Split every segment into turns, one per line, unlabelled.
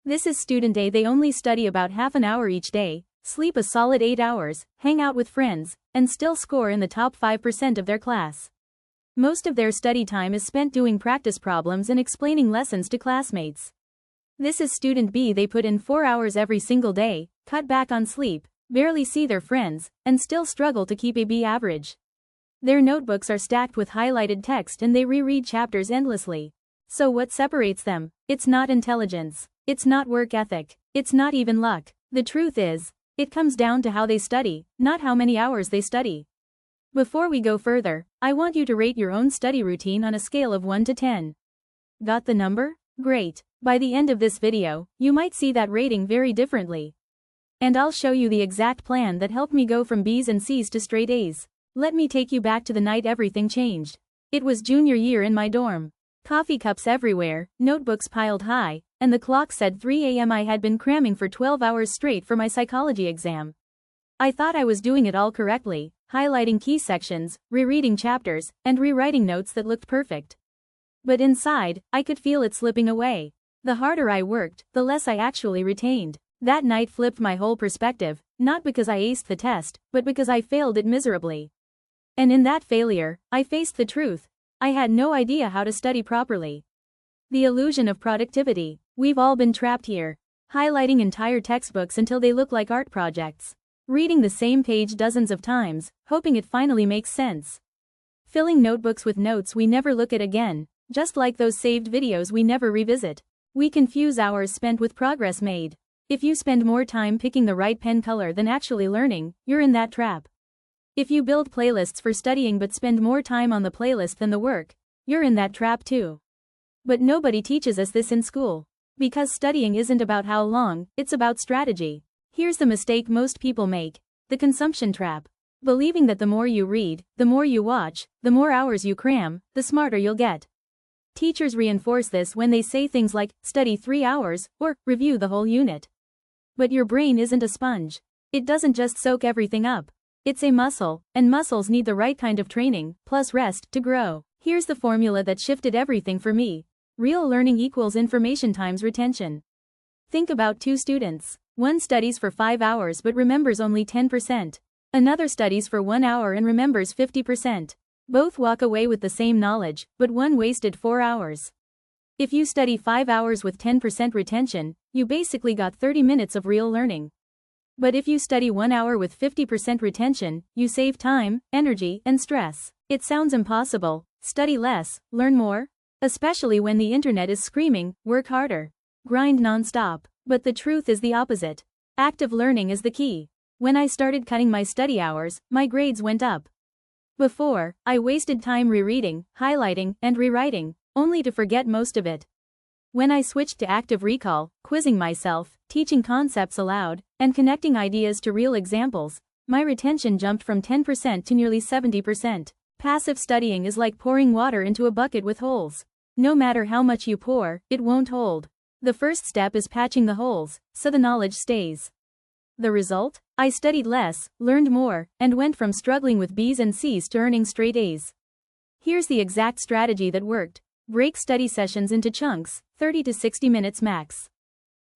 This is student A. They only study about half an hour each day, sleep a solid 8 hours, hang out with friends, and still score in the top 5% of their class. Most of their study time is spent doing practice problems and explaining lessons to classmates. This is student B. They put in 4 hours every single day, cut back on sleep, barely see their friends, and still struggle to keep a B average. Their notebooks are stacked with highlighted text and they reread chapters endlessly. So what separates them? It's not intelligence. It's not work ethic. It's not even luck. The truth is, it comes down to how they study, not how many hours they study. Before we go further, I want you to rate your own study routine on a scale of 1 to 10. Got the number? Great. By the end of this video, you might see that rating very differently. And I'll show you the exact plan that helped me go from B's and C's to straight A's. Let me take you back to the night everything changed. It was junior year in my dorm. Coffee cups everywhere, notebooks piled high, and the clock said 3 a.m. I had been cramming for 12 hours straight for my psychology exam. I thought I was doing it all correctly, highlighting key sections, rereading chapters, and rewriting notes that looked perfect. But inside, I could feel it slipping away. The harder I worked, the less I actually retained. That night flipped my whole perspective, not because I aced the test, but because I failed it miserably. And in that failure, I faced the truth. I had no idea how to study properly. The illusion of productivity. We've all been trapped here. Highlighting entire textbooks until they look like art projects. Reading the same page dozens of times, hoping it finally makes sense. Filling notebooks with notes we never look at again, just like those saved videos we never revisit. We confuse hours spent with progress made. If you spend more time picking the right pen color than actually learning, you're in that trap. If you build playlists for studying but spend more time on the playlist than the work, you're in that trap too. But nobody teaches us this in school. Because studying isn't about how long, it's about strategy. Here's the mistake most people make: the consumption trap. Believing that the more you read, the more you watch, the more hours you cram, the smarter you'll get. Teachers reinforce this when they say things like, study 3 hours, or review the whole unit. But your brain isn't a sponge. It doesn't just soak everything up. It's a muscle, and muscles need the right kind of training, plus rest, to grow. Here's the formula that shifted everything for me. Real learning equals information times retention. Think about two students. One studies for 5 hours but remembers only 10%. Another studies for 1 hour and remembers 50%. Both walk away with the same knowledge, but one wasted 4 hours. If you study 5 hours with 10% retention, you basically got 30 minutes of real learning. But if you study 1 hour with 50% retention, you save time, energy, and stress. It sounds impossible. Study less, learn more? Especially when the internet is screaming, work harder. Grind non-stop. But the truth is the opposite. Active learning is the key. When I started cutting my study hours, my grades went up. Before, I wasted time rereading, highlighting, and rewriting, only to forget most of it. When I switched to active recall, quizzing myself, teaching concepts aloud, and connecting ideas to real examples, my retention jumped from 10% to nearly 70%. Passive studying is like pouring water into a bucket with holes. No matter how much you pour, it won't hold. The first step is patching the holes, so the knowledge stays. The result? I studied less, learned more, and went from struggling with B's and C's to earning straight A's. Here's the exact strategy that worked. Break study sessions into chunks, 30 to 60 minutes max.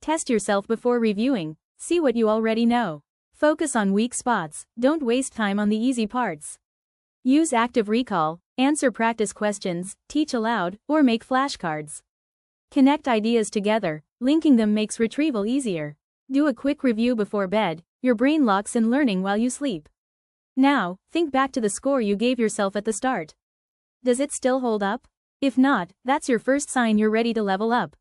Test yourself before reviewing. See what you already know. Focus on weak spots, don't waste time on the easy parts. Use active recall, answer practice questions, teach aloud, or make flashcards. Connect ideas together, linking them makes retrieval easier. Do a quick review before bed, your brain locks in learning while you sleep. Now, think back to the score you gave yourself at the start. Does it still hold up? If not, that's your first sign you're ready to level up.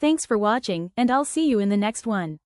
Thanks for watching, and I'll see you in the next one.